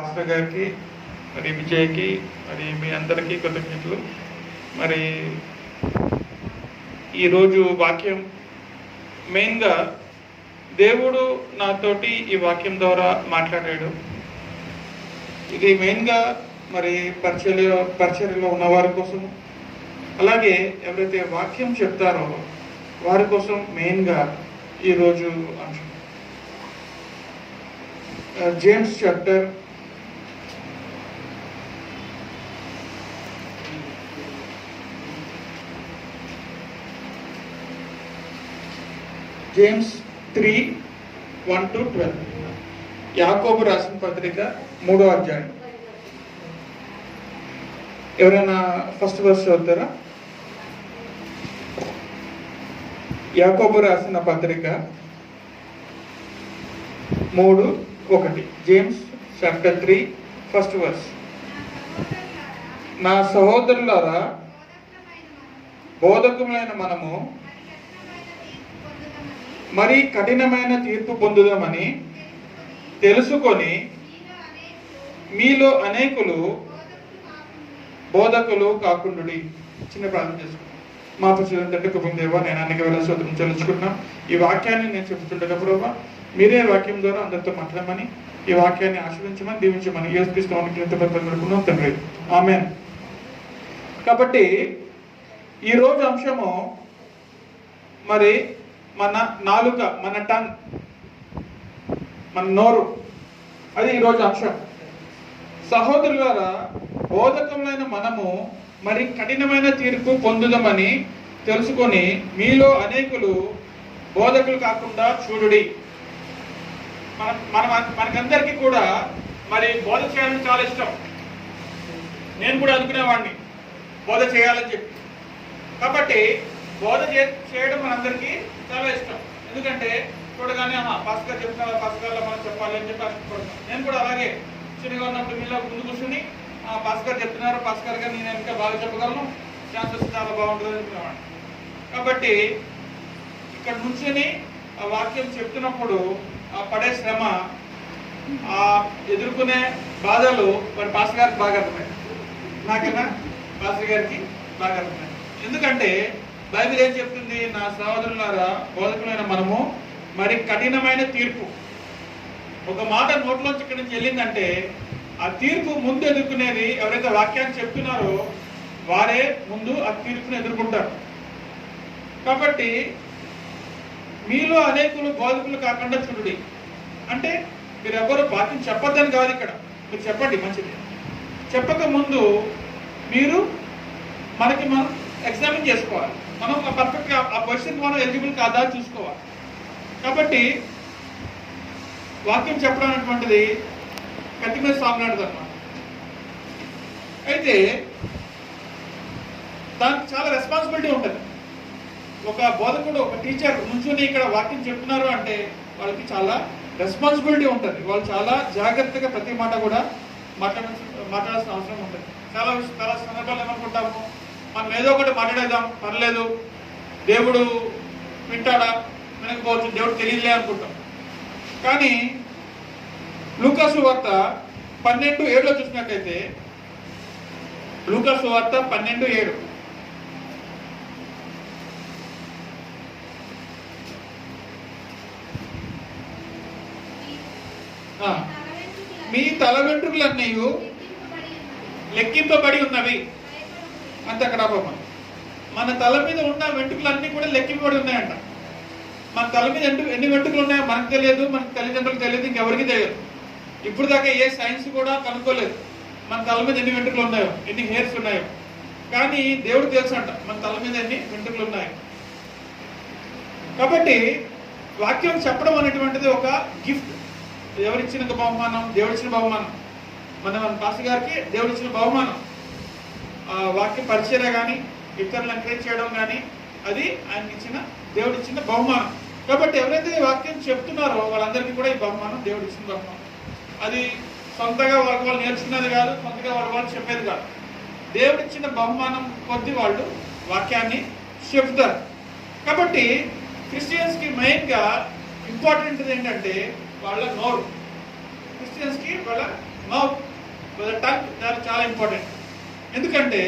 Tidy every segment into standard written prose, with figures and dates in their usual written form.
Pastor గారికి, మరి విజయ్కి, మరి మీ అందరికీ కృతజ్ఞతలు. మరి ఈరోజు వాక్యం మెయిన్గా దేవుడు నాతోటి ఈ వాక్యం ద్వారా మాట్లాడాడు. ఇది మెయిన్గా మరి పరిచర్యలో ఉన్నవారి కోసం, అలాగే ఎవరైతే వాక్యం చెప్తారో వారి కోసం మెయిన్గా ఈరోజు అంశం. James chapter 3:1-12. యాకోబు రాసిన పత్రిక 3వ అధ్యాయం. ఎవరైనా ఫస్ట్ వర్స్ చదువుతారా? యాకోబు రాసిన పత్రిక 3:1. James chapter 3 first verse. నా సహోదరులారా, బోధకులైన మనము మరి కఠినమైన తీర్పు పొందుదామని తెలుసుకొని మీలో అనేకులు బోధకులు కాకుండుడి. చిన్న ప్రార్థన చేసుకున్నాం. మా పరిశుద్ధ కృపణ దేవా, నేను అనేక వేల స్తోత్రం చెల్లించుకుంటున్నాం. ఈ వాక్యాన్ని నేను చెబుతుండగా ప్రభావ, మీరే వాక్యం ద్వారా అందరితో మాట్లాడమని, ఈ వాక్యాన్ని ఆశీర్వించమని, దీవించమని యేసుక్రీస్తునామమున తండ్రి, ఆమేన్. కాబట్టి ఈరోజు అంశము మరి మన నాలుక, మన టంగ్, మన నోరు, అది ఈరోజు అంశం. సహోదరులారా, బోధకములైన మనము మరి కఠినమైన తీర్పు పొందుదామని తెలుసుకొని మీలో అనేకులు బోధకులు కాకుండా చూడుడి. మనకందరికీ కూడా మరి బోధ చేయాలని చాలా ఇష్టం. నేను కూడా అనుకునేవాడిని బోధ చేయాలని చెప్పి. కాబట్టి బోధ చేయడం మనందరికీ చాలా ఇష్టం. ఎందుకంటే చూడగానే పాస్టర్ చెప్తున్నా, పాస్టర్లో మనం చెప్పాలి అని చెప్పి ఆశపడతాం. నేను కూడా అలాగే చిన్నగా ఉన్నప్పుడు మీలో ముందు కూర్చుని పాస్టర్ చెప్తున్నారు, పాస్టర్ గారు నేను ఇంకా బాగా చెప్పగలను, ఛాన్సెస్ చాలా బాగుంటుంది అనుకునేవాడిని. కాబట్టి ఇక్కడ నుంచుని ఆ వాక్యం చెప్తున్నప్పుడు పడే శ్రమ, ఎదుర్కొనే బాధలు మరి పాస్టర్ గారికి బాగా అర్థమయ్యాయి, నాకన్నా పాస్టర్ గారికి బాగా అర్థమయ్యాయి. ఎందుకంటే బైబిల్ ఏం చెప్తుంది? నా సహోదరులారా, బోధకులైన మనము మరి కఠినమైన తీర్పు. ఒక మాట నోట్లోంచి ఇక్కడి నుంచి వెళ్ళిందంటే ఆ తీర్పు ముందు ఎదుర్కొనేది ఎవరైతే వాక్యాన్ని చెప్తున్నారో వారే ముందు ఆ తీర్పును ఎదుర్కొంటారు. కాబట్టి మీలో అనేకులు బోధకులు కాకుండా చూడుడి. అంటే మీరు ఎవరు వాక్యం చెప్పొద్దని కాదు, ఇక్కడ మీరు చెప్పండి, మంచిది. చెప్పక ముందు మీరు మనం ఎగ్జామిన్ చేసుకోవాలి. మనం పర్ఫెక్ట్గా ఆ పొజిషన్ మనం ఎలిజిబుల్ కాదా చూసుకోవాలి. కాబట్టి వాక్యం చెప్పడం అనేటువంటిది కత్తి మీద సాగులాడదు అన్నమాట. అయితే దానికి చాలా రెస్పాన్సిబిలిటీ ఉంటుంది. ఒక బోధకుడు, ఒక టీచర్ నుంచుని ఇక్కడ వాక్యం చెప్తున్నారు అంటే వాళ్ళకి చాలా రెస్పాన్సిబిలిటీ ఉంటుంది. వాళ్ళు చాలా జాగ్రత్తగా ప్రతి మాట కూడా మాట్లాడాల్సిన అవసరం ఉంటుంది. చాలా సందర్భాలు ఏమనుకుంటాము, మనం ఏదో ఒకటి మాట్లాడేద్దాం, పర్లేదు, దేవుడు వింటాడా వినకపోవచ్చు, దేవుడు తెలియదులే అనుకుంటాం. కానీ లూకా సువార్త 12:7 చూసినట్లయితే, లూకా సువార్త 12:7, మీ తల వెంట్రుకలన్నీ లెక్కింపబడి ఉన్నవి. అంతే అక్కడ మన తల మీద ఉన్న వెంట్రుకలన్నీ కూడా లెక్కింపబడి ఉన్నాయంట. మన తల మీద ఎన్ని వెంట్రుకలు ఉన్నాయో మనకు తెలియదు, మన తల్లిదండ్రులకు తెలియదు, ఇంకెవరికి తెలియదు. ఇప్పుడు దాకా ఏ సైన్స్ కూడా కనుక్కోలేదు మన తల మీద ఎన్ని వెంట్రుకలు ఉన్నాయో, ఎన్ని హెయిర్స్ ఉన్నాయో. కానీ దేవుడు తెలుసు అంట మన తల మీద ఎన్ని వెంట్రుకలు ఉన్నాయో. కాబట్టి వాక్యం చెప్పడం అనేటువంటిది ఒక గిఫ్ట్. ఎవరిచ్చిన బహుమానం? దేవుడిచ్చిన బహుమానం. మన పాస్టర్ గారికి దేవుడిచ్చిన బహుమానం. వాక్య పరిచర్య కానీ, ఇతరులను ఎంకరేజ్ చేయడం కానీ, అది ఆయనకి ఇచ్చిన దేవుడిచ్చిన బహుమానం. కాబట్టి ఎవరైతే వాక్యం చెప్తున్నారో వాళ్ళందరికీ కూడా ఈ బహుమానం దేవుడిచ్చిన బహుమానం. అది సొంతగా వాళ్ళు నేర్చుకున్నది కాదు, సొంతగా వాళ్ళు చెప్పేది కాదు. దేవుడిచ్చిన బహుమానం కొద్ది వాళ్ళు వాక్యాన్ని చెప్తారు. కాబట్టి క్రిస్టియన్స్కి మెయిన్గా ఇంపార్టెంట్ ఏంటంటే వాళ్ళ నోరు. క్రిస్టియన్స్కి వాళ్ళ మౌత్ టంగ్ చాలా ఇంపార్టెంట్. ఎందుకంటే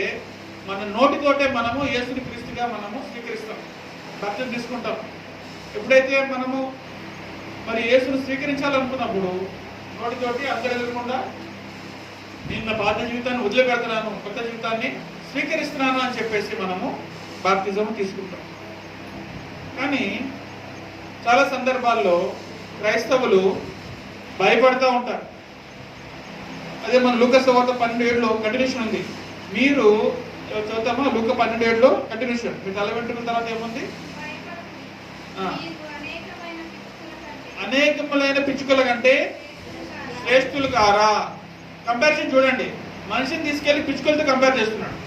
మన నోటితోటే మనము యేసుని క్రీస్తుగా మనము స్వీకరిస్తాం, బాప్తిజం తీసుకుంటాం. ఎప్పుడైతే మనము మరి యేసును స్వీకరించాలనుకున్నప్పుడు నోటితోటి అందరు ఎదురకుండా నేను నా పాత జీవితాన్ని వదిలిపెడుతున్నాను, కొత్త జీవితాన్ని స్వీకరిస్తున్నాను అని చెప్పేసి మనము బాప్తిజం తీసుకుంటాం. కానీ చాలా సందర్భాల్లో క్రైస్తవులు భయపడుతూ ఉంటారు. అదే మన లూకా సువార్త 12:7లో కంటిన్యూషన్ ఉంది. మీరు చదువుతామా? లూకా 12:7లో కంటిన్యూషన్. మీ తల వెంట్రుకల తర్వాత ఏముంది? అనేకములైన పిచ్చుకల కంటే శ్రేష్ఠులు కారా. కంపారిజన్ చూడండి, మనిషిని తీసుకెళ్లి పిచ్చుకలతో కంపేర్ చేస్తున్నాడు.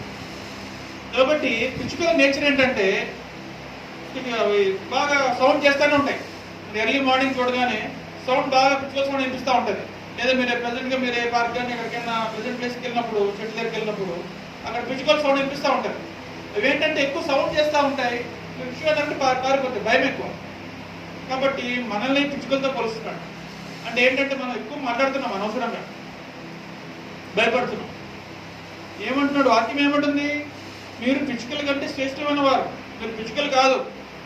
కాబట్టి పిచ్చుకల నేచర్ ఏంటంటే బాగా సౌండ్ చేస్తూనే ఉంటాయి. ఎర్లీ మార్నింగ్ చూడగానే సౌండ్ బాగా పిచ్చుకల సౌండ్ వినిపిస్తూ ఉంటుంది. లేదా మీరు ఏ పార్క్ కానీ ఎక్కడికైనా ప్రెజెంట్ ప్లేస్కి వెళ్ళినప్పుడు, చెట్ల దగ్గరికి వెళ్ళినప్పుడు అక్కడ పిచ్చుకల సౌండ్ వినిపిస్తూ ఉంటుంది. అవేంటంటే ఎక్కువ సౌండ్ చేస్తూ ఉంటాయి, పిచ్చుకలంటే పారిపోతాయి, భయం ఎక్కువ. కాబట్టి మనల్ని పిచ్చుకలతో పోలుస్తున్నాడు. అంటే ఏంటంటే మనం ఎక్కువ మాట్లాడుతున్నాం, అనవసరంగా భయపడుతున్నాం. ఏమంటున్నాడు వాక్యం? ఏమంటుంది? మీరు పిచ్చుకల కంటే శ్రేష్టమైన వారు. మీరు పిచ్చుకలు కాదు,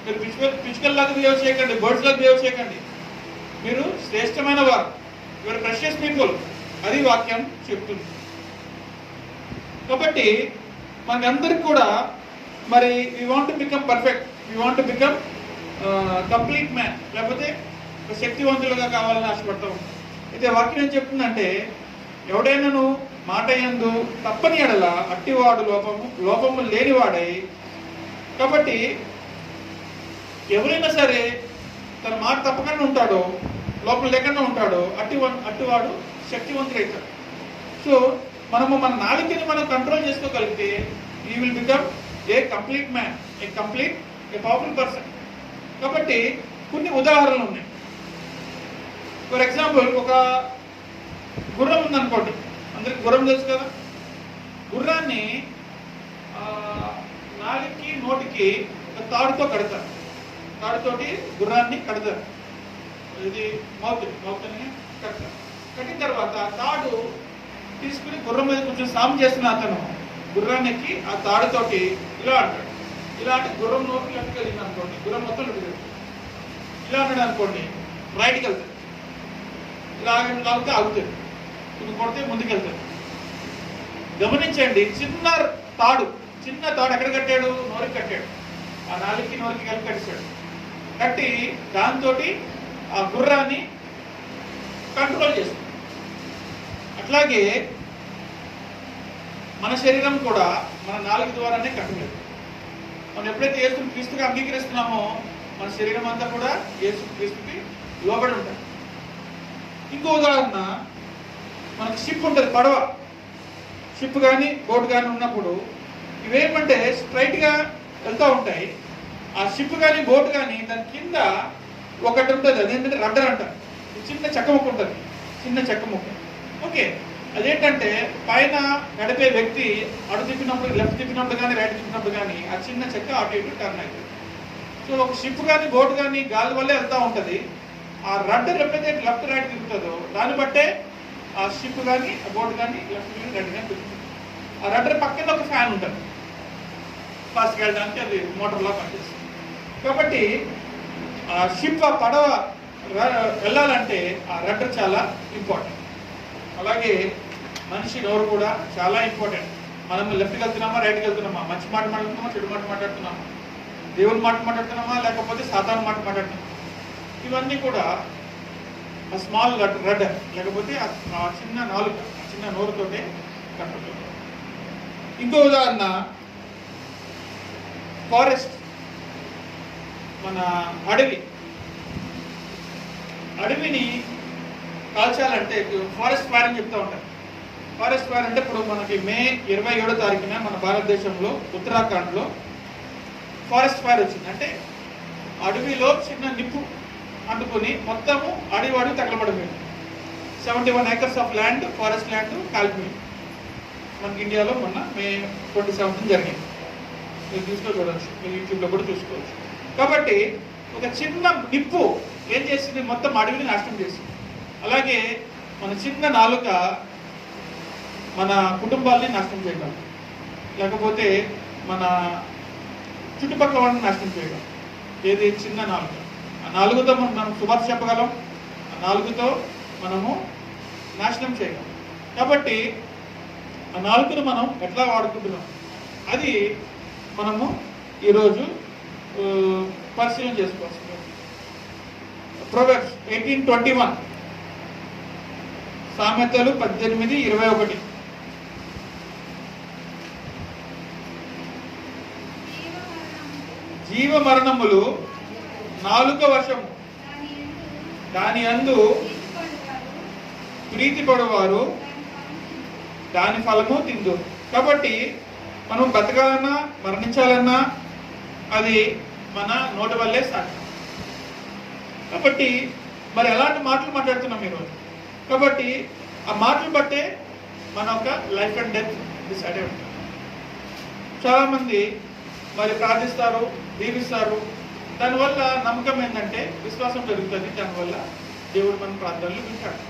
మీరు పిచ్చుకల్లాగా బిహేవ్ చేయకండి, బర్డ్స్ లాగా బిహేవ్ చేయకండి. మీరు శ్రేష్టమైన వారు, యువర్ ప్రెషియస్ పీపుల్. అది వాక్యం చెప్తుంది. కాబట్టి మనందరికి కూడా మరి we want to become perfect, we want to become complete man, లేకపోతే శక్తివంతులుగా కావాలని ఆశపడతా ఉంటాం. అయితే వాక్యం ఏం చెప్తుందంటే, ఎవడైనాను మాట యందు తప్పని ఎడల అట్టివాడు లోపము లేనివాడై. కాబట్టి ఎవరైనా సరే తన మాట తప్పకుండా ఉంటాడో, లోపం లేకుండా ఉంటాడో అట్టివాడు శక్తివంతుడైతాడు. సో మనము మన నాలుకని మనం కంట్రోల్ చేసుకోగలిగితే you will become a complete man, a powerful person. కాబట్టి కొన్ని ఉదాహరణలు ఉన్నాయి. ఫర్ ఎగ్జాంపుల్, ఒక గుర్రం ఉందనుకోండి. అందరికి గుర్రం తెలుసు కదా. గుర్రాన్ని నాలుగుకి నోటికి ఒక తాడుతో కడతారు. తాడుతోటి గుర్రాన్ని కడతారు. ఇది మౌత్ అని కడతారు. కట్టిన తర్వాత తాడు తీసుకుని గుర్రం మీద కొంచెం సాము చేస్తున్న అతను గుర్రానికి ఆ తాడుతోటి ఇలా అంటాడు. ఇలా అంటే గుర్రం నోటి లెఫ్ట్కి వెళ్ళింది అనుకోండి, గుర్రం మొత్తం లెఫ్ట్కి వెళ్తుంది. ఇలా అన్నాడు అనుకోండి, రైట్కి వెళ్తుంది. ఇలా లాగితే ఆగుతుంది, ఇది కొడితే ముందుకు వెళ్తుంది. గమనించండి, చిన్న తాడు ఎక్కడ కట్టాడు? నోరికి కట్టాడు. ఆ నాలుగుకి నోరికి కలిపి కట్టాడు. కట్టి దాంతో ఆ గుర్రాన్ని కంట్రోల్ చేస్తుంది. అట్లాగే మన శరీరం కూడా మన నాలుగు ద్వారానే కంట్రోల్. మనం ఎప్పుడైతే యేసు క్రీస్తుగా అంగీకరిస్తున్నామో మన శరీరం అంతా కూడా యేసు క్రీస్తుకి లోబడి ఉంటుంది. ఇంకో ఉదాహరణ, మనకు షిప్ ఉంటుంది, పడవ. షిప్ కానీ బోట్ కానీ ఉన్నప్పుడు ఇవేమంటే స్ట్రైట్గా వెళ్తూ ఉంటాయి. ఆ షిప్ కానీ బోట్ కానీ దాని కింద ఒకటి ఉంటుంది, అదేంటంటే రడ్డర్ అంటారు. చిన్న చెక్క ముక్క ఉంటుంది, చిన్న చెక్క ముక్క. ఓకే, అదేంటంటే పైన నడిపే వ్యక్తి అటు తిప్పినప్పుడు, లెఫ్ట్ తిప్పినప్పుడు కానీ రైట్ తిప్పినప్పుడు కానీ ఆ చిన్న చెక్క అటు ఇటు టర్న్ అవుతుంది. సో ఒక షిప్ కానీ బోట్ కానీ గాలి వల్లే వెళ్తూ ఉంటుంది. ఆ రడ్డర్ ఎప్పుడైతే లెఫ్ట్ రైట్ తిరుగుతుందో దాన్ని బట్టే ఆ షిప్ కానీ ఆ బోట్ కానీ లెఫ్ట్ కానీ రైట్ కానీ తిరుగుతుంది. ఆ రడ్డర్ పక్కన ఒక ఫ్యాన్ ఉంటుంది, ఫాస్ట్గా వెళ్ళడానికి అది మోటార్లా పనిచేస్తుంది. కాబట్టి ఆ షిప్, ఆ పడవ వెళ్ళాలంటే ఆ రడ్డర్ చాలా ఇంపార్టెంట్. అలాగే మనిషి నోరు కూడా చాలా ఇంపార్టెంట్. మనం లెఫ్ట్కి వెళ్తున్నామా, రైట్కి వెళ్తున్నామా, మంచి మాట మాట్లాడుతున్నామా, చెడు మాట మాట్లాడుతున్నామా, దేవుని మాట మాట్లాడుతున్నామా, లేకపోతే సాధారణ మాట మాట్లాడుతున్నామా, ఇవన్నీ కూడా ఆ స్మాల్ రడ్డర్, లేకపోతే ఆ చిన్న నాలుక, ఆ చిన్న నోరుతోటే కంట్రోల్. ఇంకో ఉదాహరణ, ఫారెస్ట్, మన అడవిని కాల్చాలంటే ఫారెస్ట్ ఫైర్ అని చెప్తూ ఉంటారు. ఫారెస్ట్ ఫైర్ అంటే ఇప్పుడు మనకి మే 27వ తారీఖున మన భారతదేశంలో ఉత్తరాఖండ్లో ఫారెస్ట్ ఫైర్ వచ్చింది. అంటే అడవిలో చిన్న నిప్పు అంటుకొని మొత్తము అడవి తగలబడిపోయింది. 71 acres of land, forest land కాలిపోయింది. మనకి ఇండియాలో మొన్న మే 27న జరిగింది. మీరు చూడవచ్చు, మీరు యూట్యూబ్లో కూడా చూసుకోవచ్చు. కాబట్టి ఒక చిన్న నిప్పు ఏం చేసింది? మొత్తం అడవిని నాశనం చేసింది. అలాగే మన చిన్న నాలుక మన కుటుంబాల్ని నాశనం చేయగలం, లేకపోతే మన చుట్టుపక్కల వాళ్ళని నాశనం చేయగలం. ఏది? చిన్న నాలుక. ఆ నాలుగుతో మనం శుభార్త చెప్పగలం, ఆ నాలుగుతో మనము నాశనం చేయగలం. కాబట్టి ఆ నాలుగును మనం ఎట్లా వాడుకుంటున్నాం అది మనము ఈరోజు పరిశీలన చేసుకోవాల్సింది. ప్రొవెర్బ్స్ 18:21, సామెతలు 18:21. జీవ మరణములు నాలుక వశము, దాని అందు ప్రీతి పడువారు దాని ఫలము తిందు. కాబట్టి మనం బతకాలన్నా మరణించాలన్నా అది మన నోటి వల్లే సాధ్యం. కాబట్టి మరి ఎలాంటి మాటలు మాట్లాడుతున్నాం ఈరోజు? కాబట్టి ఆ మాటలు బట్టే మన యొక్క లైఫ్ అండ్ డెత్ డిసైడ్ అయి ఉంటుంది. చాలామంది మరి ప్రార్థిస్తారు, దీవిస్తారు, దానివల్ల నమ్మకం ఏంటంటే విశ్వాసం పెరుగుతుంది, దానివల్ల దేవుడు మన ప్రార్థనలు వింటాడు.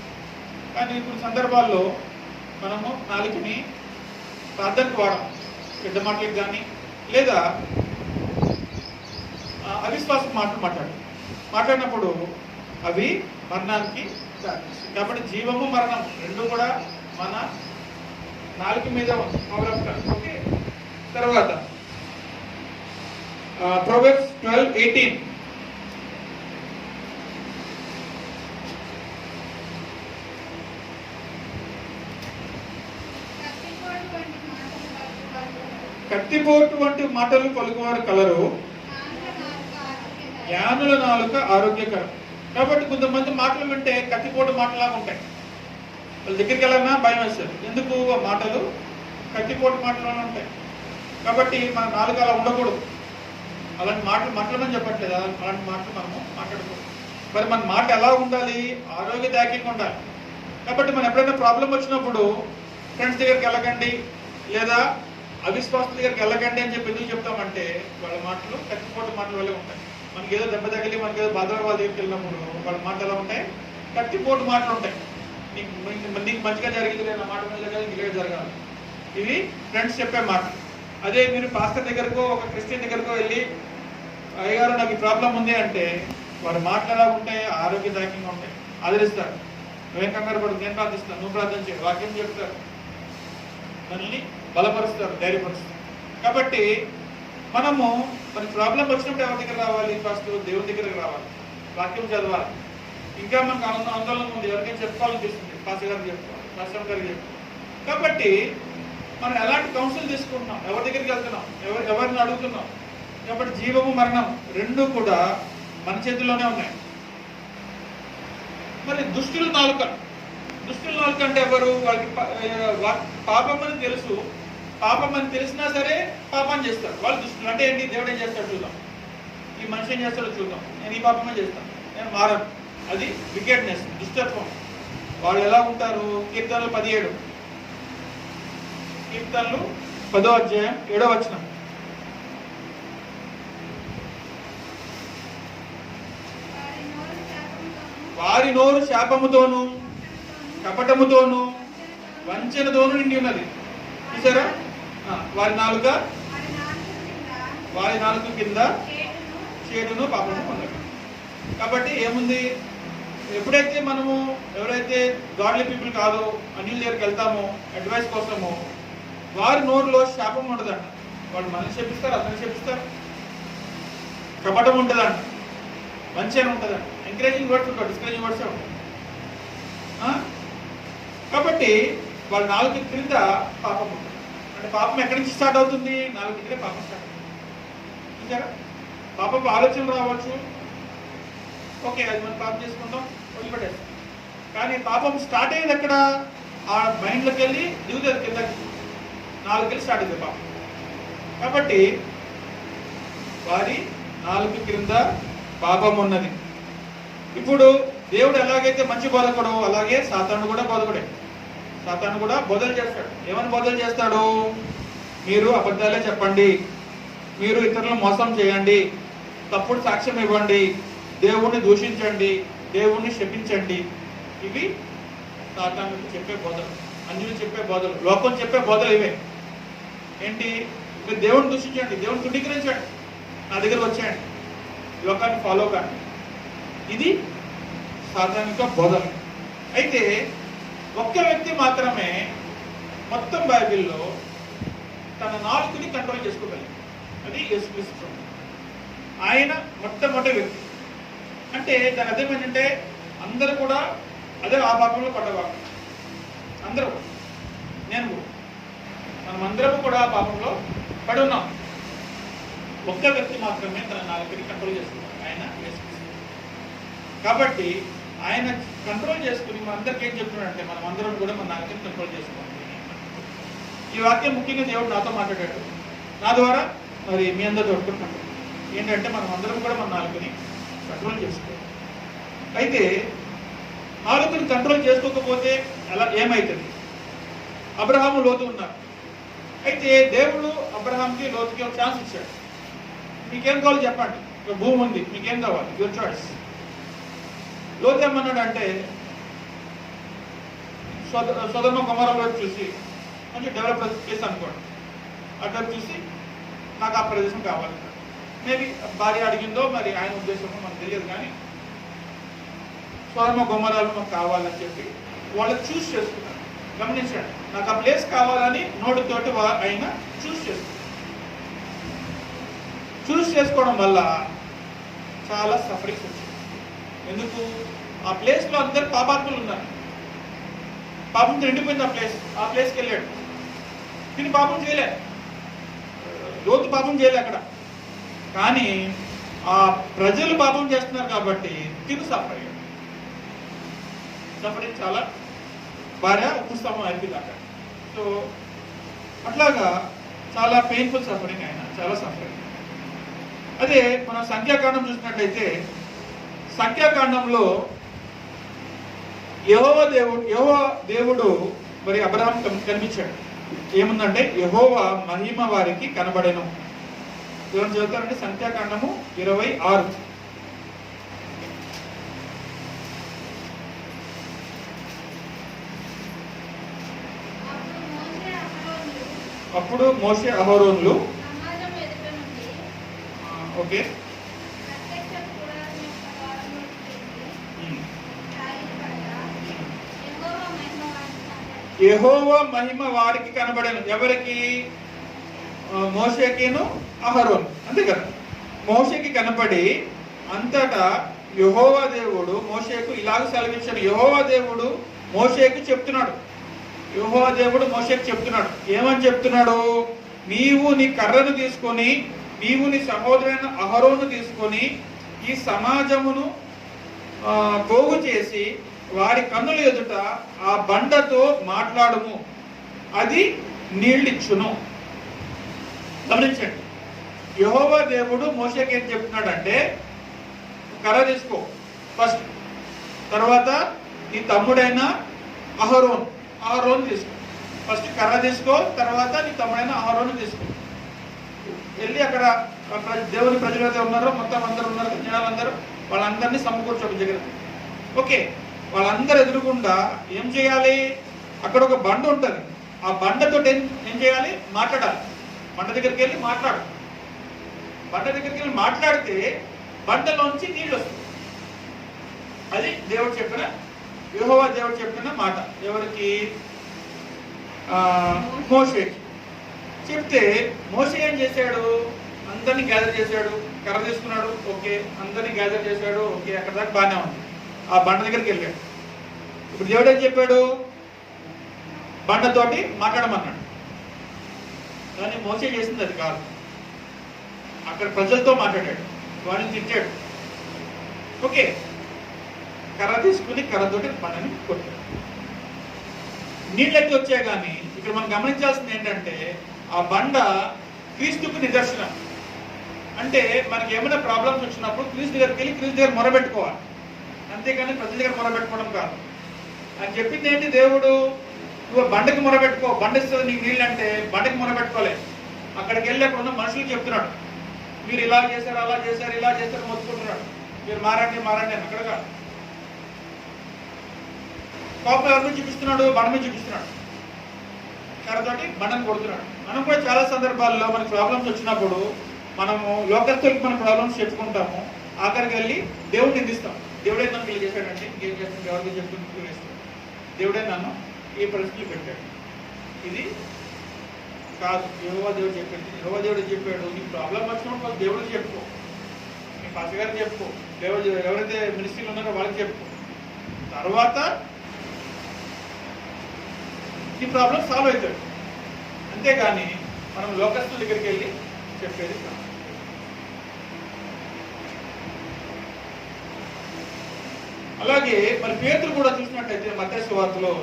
కానీ ఇప్పుడు సందర్భాల్లో మనము నాలుకని ప్రార్థనకు వాడము, పెద్ద మాటలకు కానీ లేదా అవిశ్వాసం మాటలు మాట్లాడినప్పుడు అవి మరణానికి దారితీస్తాయి. కాబట్టి జీవము మరణం రెండు కూడా మన నాలుక మీద ఉంది. ఓకే, తర్వాత Proverbs 12:18. కత్తిపోటు వంటి మాటలు పలుకువారు కలరు, జ్ఞానుల నాలుక ఆరోగ్యకరం. కాబట్టి కొంతమంది మాటలు వింటే కత్తిపోటు మాటలాగా ఉంటాయి, వాళ్ళ దగ్గరికి వెళ్ళాలన్నా భయం వేస్తారు. ఎందుకు? ఆ మాటలు కత్తిపోటు మాటలోనే ఉంటాయి. కాబట్టి మన నాలుక అలా ఉండకూడదు. అలాంటి మాటలు మాట్లాడమని చెప్పట్లేదు, అలాంటి మాటలు మనము మాట్లాడకూడదు. మరి మన మాట ఎలా ఉండాలి? ఆరోగ్యదాయకంగా ఉండాలి. కాబట్టి మనం ఎప్పుడైనా ప్రాబ్లం వచ్చినప్పుడు ఫ్రెండ్స్ దగ్గరికి వెళ్ళకండి లేదా అవిశ్వాసం దగ్గరికి వెళ్ళకండి అని చెప్పి ఎందుకు చెప్తామంటే వాళ్ళ మాటలు కత్తిపోటు మాటలు వల్లే ఉంటాయి. మనకి ఏదో దెబ్బ తగిలి మనకి ఏదో బాధల వాళ్ళ దగ్గరికి వెళ్ళినప్పుడు వాళ్ళ మాటలు ఎలా ఉంటాయి? కత్తిపోటు మాటలు ఉంటాయి. నీకు మంచిగా జరిగింది లేదా మాట మంచిగా జరగాలి, ఇవి ఫ్రెండ్స్ చెప్పే మాటలు. అదే మీరు పాస్టర్ దగ్గరకో ఒక క్రిస్టియన్ దగ్గరకో వెళ్ళి అయ్యగారు నాకు ఈ ప్రాబ్లం ఉంది అంటే వారి మాటలు ఎలా ఉంటాయి? ఆరోగ్యదాయకంగా ఉంటాయి, ఆదరిస్తారు. నువ్వేం కంగారు పడు, నేను ప్రార్థిస్తాను, నువ్వు ప్రార్థన చేయ, వాక్యం చెప్తారు, మనల్ని బలపరుస్తారు, ధైర్యపరుస్తారు. కాబట్టి మనము మన ప్రాబ్లం వచ్చినప్పుడు ఎవరి దగ్గర రావాలి? ఫస్ట్ దేవుని దగ్గరకు రావాలి, వాక్యం చదవాలి. ఇంకా మనకు ఆందోళన ఉంది, ఎవరికైనా చెప్పుకోవాలనిపిస్తుంది, పాస్టర్ గారికి చెప్పుకోవాలి, పాస్టర్ గారికి చెప్పుకోవాలి. కాబట్టి మనం ఎలాంటి కౌన్సిల్ తీసుకుంటున్నాం, ఎవరి దగ్గరికి వెళ్తున్నాం, ఎవరిని అడుగుతున్నాం? కాబట్టి జీవము మరణం రెండు కూడా మన చేతుల్లోనే ఉన్నాయి. మరి దుష్టుల నాలుక అంటే ఎవరు? వాళ్ళకి పాపం అని తెలుసు, పాపం అని తెలిసినా సరే పాపం చేస్తారు. వాళ్ళు దుష్టులు. అంటే ఏంటి? దేవుడు ఏం చేస్తాడు చూద్దాం, ఈ మనిషి ఏం చేస్తాడో చూద్దాం, నేను ఈ పాపమే చేస్తాను, నేను మారను. అది వికెట్నెస్, దుష్టత్వం. వాళ్ళు ఎలా ఉంటారు? కీర్తనలు 17, కీర్తనలు 10వ అధ్యాయం 7వ వచనం. వారి నోరు శాపముతోను కపటముతోను వంచనతోను నిండి ఉన్నది. చూసారా? వారి నాలుక కింద చేటును పాపము ఉన్నది. కాబట్టి ఏముంది? ఎప్పుడైతే మనము ఎవరైతే గాడ్లీ పీపుల్ కాదో అన్యుల దగ్గరికి వెళ్తామో అడ్వైస్ కోసము, వారి నోరులో శాపం ఉండదంట. వాళ్ళు మనల్ని చెప్పిస్తారు, అతన్ని చెప్పిస్తారు. కపటం ఉంటుందంట, మంచి ఉంటుందంట, ఎంకరేజింగ్ వర్డ్స్ ఉంటాయి, డిస్కరేజింగ్ వర్డ్స్ ఉంటాయి. కాబట్టి వాళ్ళ నాలుగు క్రింద పాపం ఉంటుంది. అంటే పాపం ఎక్కడి నుంచి స్టార్ట్ అవుతుంది? నాలుగు దగ్గరే పాపం స్టార్ట్ అవుతుంది. చూసారా? పాపం ఆలోచనలు రావచ్చు, ఓకే అది మనం పాపం చేసుకుంటాం, వదిలిపెట్టేస్తాం. కానీ పాపం స్టార్ట్ అయ్యేది ఎక్కడ? ఆ మైండ్లోకి వెళ్ళి దిగుతుంది కిందకి, నాలుగుకెళ్ళి స్టార్ట్ అవుతుంది పాపం. కాబట్టి వారి నాలుగు క్రింద పాపం ఉన్నది. ఇప్పుడు దేవుడు ఎలాగైతే మంచి బోధకుడో అలాగే సాతాను కూడా బోధకుడే. సాతాను కూడా బోధలు చేస్తాడు. ఏమని బోధలు చేస్తాడు? మీరు అబద్ధాలే చెప్పండి, మీరు ఇతరులను మోసం చేయండి, తప్పుడు సాక్ష్యం ఇవ్వండి, దేవుణ్ణి దూషించండి, దేవుణ్ణి శపించండి. ఇవి సాతాను చెప్పే బోధలు. అన్యులు చెప్పే బోధలు, లోకం చెప్పే బోధలు ఇవే. ఏంటి? మీరు దేవుడిని దూషించండి, దేవుడిని తృణీకరించండి, నా దగ్గరకు వచ్చేయండి, లోకాన్ని ఫాలో కాండి. ఇది సాధారణ బోధన. అయితే ఒక్క వ్యక్తి మాత్రమే మొత్తం బైబిల్లో తన నాలుకని కంట్రోల్ చేసుకోగలిగింది, అది యేసుక్రీస్తు. ఆయన మొట్టమొదటి వ్యక్తి. అంటే దాని అర్థం ఏంటంటే అందరూ కూడా అదే ఆ పాపంలో పడ్డవారు. అందరూ, నేను కూడా, మనమందరము కూడా ఆ పాపంలో పడి ఉన్నాం. ఒక్క వ్యక్తి మాత్రమే తన నాలుకని కంట్రోల్ చేసుకున్నాడు, ఆయన యేసుక్రీస్తు. కాబట్టి ఆయన కంట్రోల్ చేసుకుని మనందరికీ ఏం చెప్తున్నాడంటే మనం అందరం కూడా మన నాలుకని కంట్రోల్ చేసుకోవాలి. ఈ వాక్యం ముఖ్యంగా దేవుడు నాతో మాట్లాడాడు, నా ద్వారా మరి మీ అందరితో కొట్టుకుంటున్నాడు. ఏంటంటే మనం అందరం కూడా మన నాలుకని కంట్రోల్ చేసుకోవాలి. అయితే నాలుకని కంట్రోల్ చేసుకోకపోతే ఎలా ఏమవుతుంది? అబ్రహాము, లోతు ఉన్నారు. అయితే దేవుడు అబ్రహాంకి, లోతుకి ఒక ఛాన్స్ ఇచ్చాడు. మీకేం కావాలి చెప్పండి, ఒక భూమి ఉంది, మీకేం కావాలి, యువర్ చాయిస్. లోతు ఏమన్నాడు అంటే సొదొమ గొమొర్రా చూసి, కొంచెం డెవలప్ ప్లేస్ అనుకోండి, అక్కడ చూసి నాకు ఆ ప్రదేశం కావాలి. మేబీ భార్య అడిగిందో మరి ఆయన ఉద్దేశమో మనకు తెలియదు, కానీ సొదొమ గొమొర్రాలు మాకు కావాలని చెప్పి వాళ్ళు చూస్ చేసుకున్నారు. గమనించండి, నాకు ఆ ప్లేస్ కావాలని నోటితోటి ఆయన చూస్ చేసుకున్నారు. చూస్ చేసుకోవడం వల్ల చాలా సఫరింగ్స్ వచ్చింది. ఎందుకు? ఆ ప్లేస్లో అందరు పాపాత్ములు ఉన్నారు. పాపంతో నిండిపోయింది ఆ ప్లేస్కి వెళ్ళాడు. తిని పాపం చేయలే, లోతు పాపం చేయలే అక్కడ. కానీ ఆ ప్రజలు పాపం చేస్తున్నారు కాబట్టి తిను సఫర్ అయ్యాడు. సఫరింగ్ చాలా భార్య ఉప్పుస్తంభం అయిపోయింది అక్కడ. సో అట్లాగా చాలా పెయిన్ఫుల్ సఫరింగ్, ఆయన చాలా సఫరింగ్. అదే మనం సంఖ్యాకాండం చూసినట్లయితే, సంఖ్యాకాండంలో యెహోవా దేవుడు మరి అబ్రహాం కనిపించాడు. ఏముందంటే యెహోవా మహిమ వారికి కనబడెను. ఎవరు చదువుతారంటే సంఖ్యాకాండము 26. అప్పుడు మోషే అహరోనులు ఓకే యెహోవా మహిమ వారికి కనబడను. ఎవరికి? మోషేకిను అహరోను, అంతే కదా. మోషేకి కనపడి అంతటా యెహోవా దేవుడు మోషేకు ఇలాగ సెలవించాడు. యెహోవా దేవుడు మోషేకు చెప్తున్నాడు. యెహోవా దేవుడు మోషేకు చెప్తున్నాడు. ఏమని చెప్తున్నాడు? నీవు నీ కర్రను తీసుకొని, నీవు నీ సహోదరుడైన అహరోను తీసుకొని ఈ సమాజమును పోగు చేసి వారి కన్నుల ఎదుట ఆ బండతో మాట్లాడుము, అది నీళ్ళిచ్చును. గమనించండి, యెహోవా దేవుడు మోషేకి ఏం చెప్తున్నాడంటే, కర్ర తీసుకో ఫస్ట్, తర్వాత నీ తమ్ముడైన అహరోను తీసుకో. ఫస్ట్ కర్ర తీసుకో, తర్వాత నీ తమ్ముడైన అహరోను తీసుకో. వెళ్ళి అక్కడ దేవుని ప్రజలు అయితే ఉన్నారో మొత్తం అందరూ ఉన్నారు, జనాలందరూ, వాళ్ళందరినీ సమకూర్చోక దగ్గర. ఓకే, వాళ్ళందరూ ఎదురుగుండా ఏం చేయాలి? అక్కడ ఒక బండ ఉంటుంది. ఆ బండతో ఏం చేయాలి? మాట్లాడాలి. బండ దగ్గరికి వెళ్ళి మాట్లాడు. బండ దగ్గరికి వెళ్ళి మాట్లాడితే బండలోంచి నీళ్ళు వస్తుంది. అది దేవుడు చెప్పిన, యెహోవా దేవుడు చెప్పిన మాట. ఎవరికి? మోషేకి చెప్తే మోషే ఏం చేశాడు? అందరినీ గ్యాదర్ చేశాడు. కర్ర తీసుకున్నాడు, ఓకే. అందరినీ గ్యాదర్ చేశాడు, ఓకే. అక్కడ దాకా బాగానే ఉంది. ఆ బండ దగ్గరికి వెళ్ళాడు. ఇప్పుడు దేవుడు ఏం చెప్పాడు? బండతోటి మాట్లాడమన్నాడు. కానీ మోసే చేసింది అది కాదు. అక్కడ ప్రజలతో మాట్లాడాడు, వాడిని తిట్టాడు. ఓకే, కర్ర తీసుకుని కర్రతోటి బండని కొట్టాడు. నీళ్ళకి వచ్చాయి. కానీ ఇక్కడ మనం గమనించాల్సింది ఏంటంటే, ఆ బండ క్రీస్తుకు నిదర్శనం. అంటే మనకి ఏమైనా ప్రాబ్లమ్స్ వచ్చినప్పుడు క్రీస్తు దగ్గరికి వెళ్ళి క్రీస్తు దగ్గర మొరబెట్టుకోవాలి, అంతేకాని ప్రజల దగ్గర మొరబెట్టుకోవడం కాదు. అని చెప్పింది ఏంటి దేవుడు? నువ్వు బండకి మొరబెట్టుకో, బండ ఇస్తుంది నీకు నీళ్ళు అంటే బండకి మొరబెట్టుకోలేదు. అక్కడికి వెళ్ళి అక్కడ ఉన్న మనుషులు చెప్తున్నాడు, మీరు ఇలా చేశారు, అలా చేశారు, ఇలా చేశారు మొత్తుకుంటున్నాడు. మీరు మారండి మారండి అని. అక్కడ కాదు. కోపం ఎవరి మీద చూపిస్తున్నాడు? బండ మీద చూపిస్తున్నాడు. కర్రతోటి బండను కొడుతున్నాడు. మనం కూడా చాలా సందర్భాల్లో మనకు ప్రాబ్లమ్స్ వచ్చినప్పుడు మనము లోకస్తులకు మన ప్రాబ్లమ్స్ చెప్పుకుంటాము, ఆఖరికి వెళ్ళి దేవుడిని నిందిస్తాం. దేవుడే నన్ను ఇలా చేశాడంటే ఇంకేం చేస్తాం, ఎవరికి చెప్పుకుంటూ వేస్తాం. దేవుడే నన్ను ఈ పరిస్థితులు పెట్టాడు. ఇది కాదు యెహోవా దేవుడు చెప్పింది. యెహోవా దేవుడు చెప్పాడు, నీ ప్రాబ్లం వచ్చినప్పుడు దేవుడికి చెప్పుకో, నీ పాస్టర్ గారికి చెప్పుకో, దేవుడు ఎవరైతే మినిస్ట్రీలు ఉన్నారో వాళ్ళకి చెప్పుకో, తర్వాత ఈ ప్రాబ్లం సాల్వ్ అవుతాడు. అంతేగాని మనం లోకస్తుల దగ్గరికి వెళ్ళి చెప్పేది కాదు. అలాగే మరి పేతురు కూడా చూసినట్టయితే మత్తయి సువార్తలో,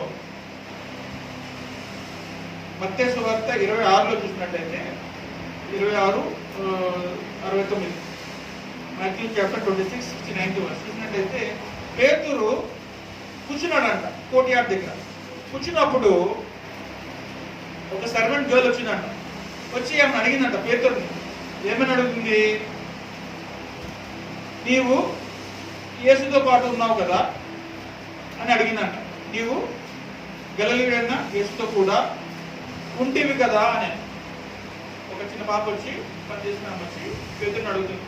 మత్తయి సువార్త 26లో చూసినట్టయితే 26:69 మాథ్యూ చాప్టర్ 26:69 చూసినట్టయితే పేతురు కూర్చున్నాడంట కోర్ట్యార్డ్ దగ్గర. కూర్చున్నప్పుడు ఒక సర్వెంట్ గర్ల్ వచ్చిందంట. వచ్చి ఆమె అడిగిందంట పేతురుని. ఏమని అడుగుతుంది? నీవు యేసుతో పాటు ఉన్నావు కదా అని అడిగిందంట. నీవు గలిలయుడైన యేసుతో కూడా ఉంటివి కదా అని. ఒక చిన్న పాప వచ్చి పనిచేసిన వచ్చి పేతురుని అడుగుతుంది.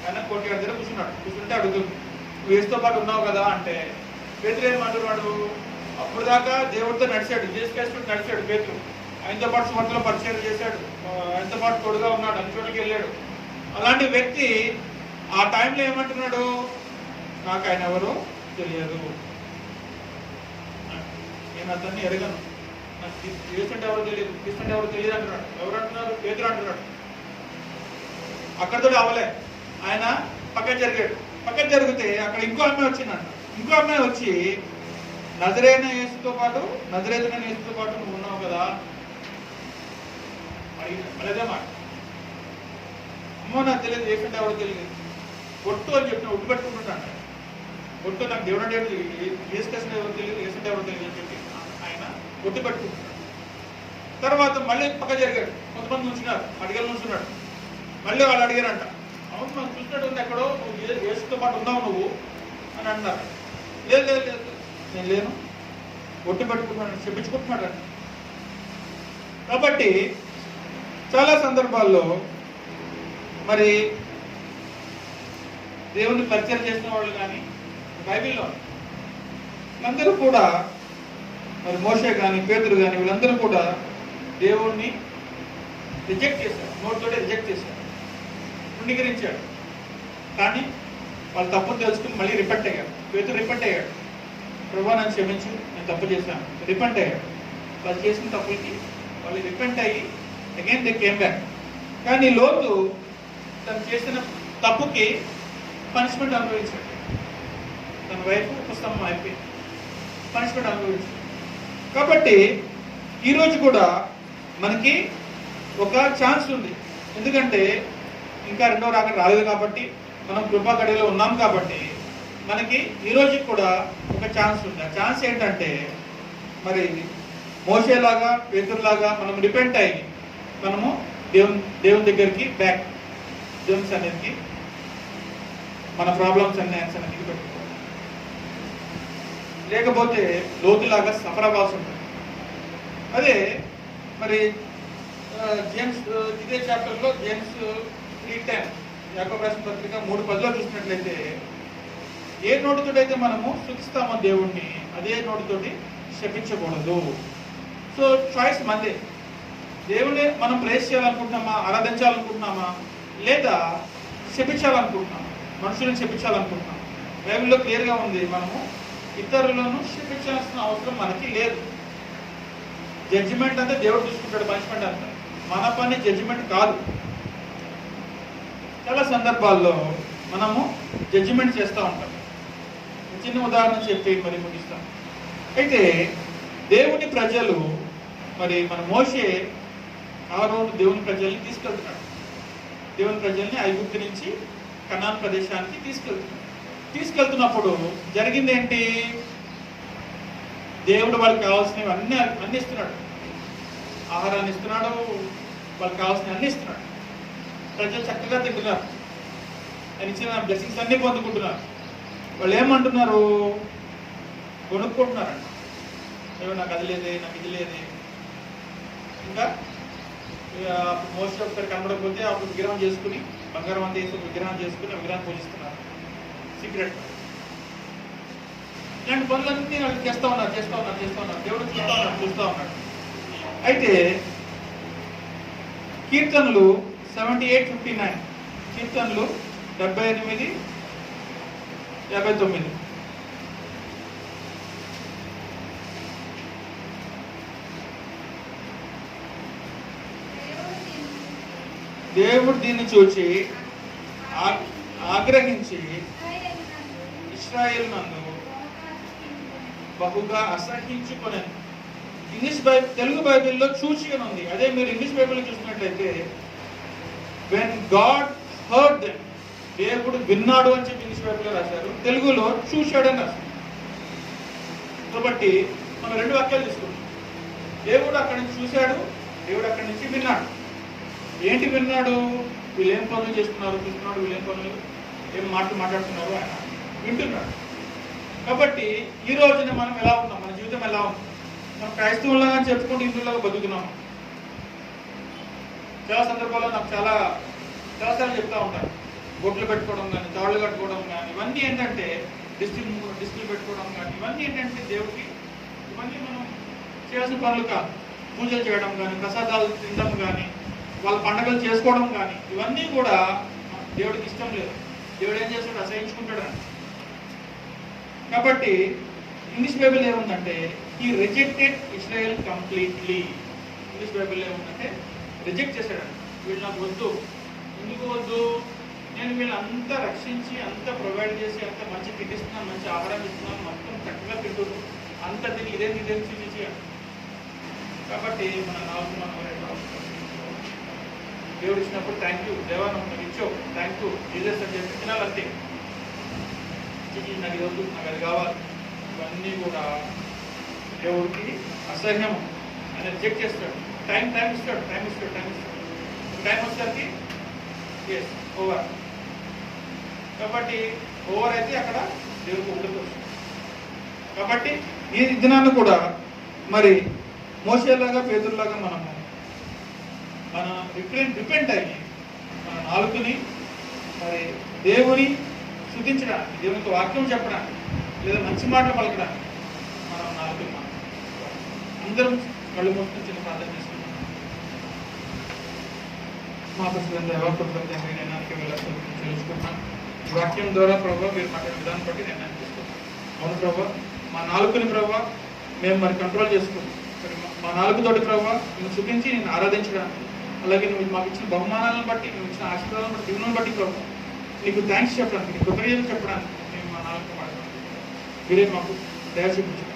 ఆయన కోర్ట్యార్డ్ దగ్గర కూర్చుంటే అడుగుతుంది, నువ్వు యేసుతో పాటు ఉన్నావు కదా అంటే పేతురు ఏమంటున్నాడు? అప్పుడు దాకా దేవుడితో నడిచాడు, జీసస్ క్రైస్ట్ నడిచాడు పేతురు. ఆయనతో పాటు సువార్తలో పరిచయం చేశాడు, ఆయనతో పాటు తోడుగా ఉన్నాడు, అన్ని చోట్లకి వెళ్ళాడు. అలాంటి వ్యక్తి ఆ టైంలో ఏమంటున్నాడు? నాకు ఆయన ఎవరో తెలియదు, నేను అతన్ని ఎరగను, నాకు యేసు అంటే ఎవరో తెలియదు, క్రీస్తు అంటే ఎవరో తెలియదు అంటున్నాడు. ఎవరు అంటున్నారు? పేతురు అంటున్నాడు. అక్కడితో అవలే, ఆయన పక్కన జరిగాడు. పక్కన జరిగితే అక్కడ ఇంకో అమ్మాయి వచ్చిందంట. ఇంకో అమ్మాయి వచ్చి నజరేయుడైన యేసుతో పాటు నువ్వు ఉన్నావు కదా అడిగిన మాట. అమ్మో నాకు తెలియదు, యేసు అంటే ఎవరో తెలియదు, ఒట్టు అని చెప్పిన ఒట్టు పెట్టుకుంటున్నాడు. ఒట్టు నాకు దేవుడు అంటే యేసు క్రీస్తు ఎవరు తెలియదు, యేసు అంటే ఎవరో తెలియదు అని చెప్పి ఆయన ఒట్టు పెట్టుకుంటున్నాడు. తర్వాత మళ్ళీ పక్క జరిగాడు. కొంతమంది నుంచున్నారు, అడిగలు నుంచున్నాడు. మళ్ళీ వాళ్ళు అడిగారంట, అవును మనం చూసినట్టు ఉంది, ఎక్కడో నువ్వు యేసుతో పాటు ఉన్నావు నువ్వు అని అంటున్నారు. లేదు లేదు లేదు నేను లేను, ఒట్టు పెట్టుకుంటున్నాడు, చెప్పించుకుంటున్నాడు అంట. కాబట్టి చాలా సందర్భాల్లో మరి దేవుని పరిచయం చేసిన వాళ్ళు కానీ బైబిల్లో వీళ్ళందరూ కూడా మరి మోషే కానీ పేతురు కానీ వీళ్ళందరూ కూడా దేవుణ్ణి రిజెక్ట్ చేశారు, నోటితోటే రిజెక్ట్ చేశారు, తృణీకరించాడు. కానీ వాళ్ళు తప్పును తెలుసుకుని మళ్ళీ రిపెంట్ అయ్యాడు. పేతురు రిపెంట్ అయ్యాడు, ప్రభువా నన్ను క్షమించు, నేను తప్పు చేశాను, రిపెంట్ అయ్యాడు. వాళ్ళు చేసిన తప్పులకి వాళ్ళు రిపెంట్ అయ్యి అగైన్ దే కేమ్ బ్యాక్. కానీ లోతు తను చేసిన తప్పుకి పనిష్మెంట్ అనుభవించాడు. తన వైపు పుస్తకం అయిపోయింది, పనిష్మెంట్ అనుభవించాడు. కాబట్టి ఈరోజు కూడా మనకి ఒక ఛాన్స్ ఉంది. ఎందుకంటే ఇంకా రెండో రాకడ రాలేదు కాబట్టి, మనం కృపా గడిలో ఉన్నాం కాబట్టి మనకి ఈరోజు కూడా ఒక ఛాన్స్ ఉంది. ఆ ఛాన్స్ ఏంటంటే మరి మోషేలాగా పేతురులాగా మనం రిపెంట్ అయ్యి మనము దేవుని దగ్గరికి బ్యాక్, దేవుని సన్నిధికి మన ప్రాబ్లమ్స్ అన్ని సన్నిధికి పెట్టుకోవాలి. లేకపోతే లోతులాగా సఫర్ అవ్వాల్సి ఉంటుంది. అదే మరి జేమ్స్ ఇదే చాప్టర్లో జేమ్స్ 3:10 యాకోబు రాసిన పత్రిక 3:10 చూసినట్లయితే, ఏ నోటితోటైతే మనము స్తుతిస్తామో దేవుణ్ణి అదే నోటితోటి శపించకూడదు. సో చాయిస్ మందే. దేవుని మనం ప్రేస్ చేయాలనుకుంటున్నామా, ఆరాధించాలనుకుంటున్నామా, లేదా శపించాలనుకుంటున్నామా, మనుషులను శపించాలనుకుంటున్నామా? బైబిల్లో క్లియర్గా ఉంది, మనము ఇతరులను శపించాల్సిన అవసరం మనకి లేదు. జడ్జిమెంట్ అంతా దేవుడు చూసుకుంటాడు, పనిష్మెంట్ అంతా మన పని, జడ్జిమెంట్ కాదు. చాలా సందర్భాల్లో మనము జడ్జిమెంట్ చేస్తూ ఉంటాం. చిన్న ఉదాహరణ చెప్పి మరి ముగిస్తాం. అయితే దేవుని ప్రజలు మరి మన మోషే ఆరోను దేవుని ప్రజల్ని తీసుకెళ్తున్నాడు. దేవుని ప్రజల్ని ఐగుప్తు నుంచి కనాన్ ప్రదేశానికి తీసుకెళ్తున్నప్పుడు జరిగింది ఏంటి? దేవుడు వాళ్ళకి కావాల్సినవి అన్ని ఇస్తున్నాడు, ఆహారాన్ని ఇస్తున్నాడు, వాళ్ళకి కావాల్సినవి అన్ని ఇస్తున్నాడు. ప్రజలు చక్కగా తింటున్నారు, ఆయన ఇచ్చిన బ్లెస్సింగ్స్ అన్నీ పొందుకుంటున్నారు. వాళ్ళు ఏమంటున్నారు? కొనుక్కుంటున్నారంట. ఏమో నాకు అది లేదే, నాకు ఇది లేదే, కనుక మోస్ట్ ఒకసారి కనబడకపోతే అప్పుడు విగ్రహం చేసుకుని బంగారం అంతా వేసి విగ్రహం చేసుకుని విగ్రహం పూజిస్తున్నారు సీక్రెట్. ఇలాంటి పనులన్నీ వాళ్ళు చేస్తూ ఉన్నారు దేవుడు చూస్తూ ఉన్నాడు. అయితే కీర్తనలు 78:59, కీర్తనలు 78:59. దేవుడు దీన్ని చూచి ఆగ్రహించి ఇశ్రాయేలు నందు బహుగా అసహించుకొనెను. ఇంగ్లీష్ బైబిల్, తెలుగు బైబిల్లో చూచి అని ఉంది. అదే మీరు ఇంగ్లీష్ బైబిల్లో చూసినట్లయితే వెన్ గాడ్ హర్డ్ దెమ్, దేవుడు విన్నాడు అని చెప్పి ఇంగ్లీష్ బైబిల్లో రాశారు. తెలుగులో చూశాడని రాశారు. కాబట్టి మనం రెండు వాక్యాలు తీసుకుంటాం. దేవుడు అక్కడి నుంచి చూశాడు, దేవుడు అక్కడి నుంచి విన్నాడు. ఏంటి విన్నాడు? వీళ్ళు ఏం పనులు చేస్తున్నారు చూస్తున్నాడు, వీళ్ళు ఏం పనులు ఏం మాట్లాడుతున్నారు ఆయన వింటున్నాడు. కాబట్టి ఈ రోజున మనం ఎలా ఉన్నాం, మన జీవితం ఎలా ఉంది? మనం క్రైస్తవులుగా అని చెప్పుకుంటూ హిందువులాగా బతుకుతున్నాము. చాలా సందర్భాల్లో నాకు చాలాసార్లు చెప్తా ఉంటాను, బొట్లు పెట్టుకోవడం కానీ, తాళ్ళు కట్టుకోవడం కానీ, ఇవన్నీ ఏంటంటే డిస్టిల్ పెట్టుకోవడం కానీ, ఇవన్నీ ఏంటంటే దేవుడికి ఇవన్నీ మనం చేయాల్సిన పనులు కాదు. పూజలు చేయడం కానీ, ప్రసాదాలు తినడం కానీ, వాళ్ళ పండుగలు చేసుకోవడం కానీ, ఇవన్నీ కూడా దేవుడికి ఇష్టం లేదు. దేవుడు ఏం చేస్తాడు? అసహించుకుంటాడు అని. కాబట్టి ఇంగ్లీష్ బైబిల్ ఏముందంటే he rejected Israel completely. English Bible ఏముందంటే రిజెక్ట్ చేశాడు. వీళ్ళు నాకు వద్దు. ఎందుకు వద్దు? నేను వీళ్ళంతా రక్షించి, అంతా ప్రొవైడ్ చేసి, అంత మంచి తినిస్తున్నాను, మంచి ఆహారం ఇస్తున్నాను, మొత్తం చక్కగా తింటున్నాను, అంత తిని ఇదేం చూసి. కాబట్టి మన నాలుగు దేవుడు ఇచ్చినప్పుడు థ్యాంక్ యూ దేవా, నాకు ఇచ్చావు, థ్యాంక్ యూ జీసస్ అని చెప్పి తినాలంతే. నాకు ఇది వద్దు, నాకు అది కావాలి. ఇవన్నీ కూడా దేవుడికి అసహ్యము. ఆయన రిజెక్ట్ చేస్తాడు. టైం ఇస్తాడు. టైం వచ్చేసరికి ఎస్ ఓవర్. కాబట్టి ఓవర్ అయితే అక్కడ దేవుడికి ఉండదు. కాబట్టి ఈ దినాన్ని కూడా మరి మోషేలాగా, పేతురులాగా మన రిపెంట్ అయ్యి మన నాలుకని మరి దేవుని స్తుతించడానికి, దేవునికి వాక్యం చెప్పడానికి, లేదా మంచి మాటలు పలకడానికి మనం నాలుకని అందరం కళ్ళు మూసుకుని చిన్న ప్రార్థన చేసుకుంటున్నాం. మా పుస్తకం దేవానికి తెలుసుకుంటున్నాను. ఈ వాక్యం ద్వారా ప్రభావ మీరు మాట్లాడే విధానం బట్టి నేను అనిపిస్తున్నాను. అవును ప్రభావ, మా నాలుకని ప్రభావ మేము మరి కంట్రోల్ చేసుకుంటాం. మా నాలుగుతోటి ప్రభావ నేను చూపించి నేను ఆరాధించడానికి, అలాగే నువ్వు మాకు ఇచ్చిన బహుమానాలను బట్టి, నువ్వు ఇచ్చిన ఆశీర్వాదాలను బట్టి, దీవులను బట్టి ప్రభావ నీకు థ్యాంక్స్ చెప్పడానికి, నీకు కృతజ్ఞతలు చెప్పడానికి మేము మా నాలుగు మాట్లాడుతున్నాం. మీరే మాకు దయ చూపించారు,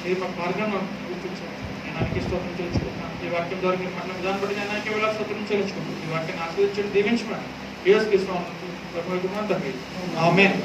మీరు మాకు మార్గాన్ని గుర్తించారు. నేను ఆయనకి స్తోత్రం చెల్లించుకుంటున్నాను. ఈ వాక్యం ద్వారా మీరు మాట్లాడిన విధానం బట్టి నేను ఆయనకి వెళ్ళాలి స్తోత్రం చెల్లించుకుంటున్నాను. ఈ వాక్యాన్ని ఆశీర్వదించండి, దీవించమని యేసు క్రీస్తు ప్రభువుకు తండ్రి ఆమేన్.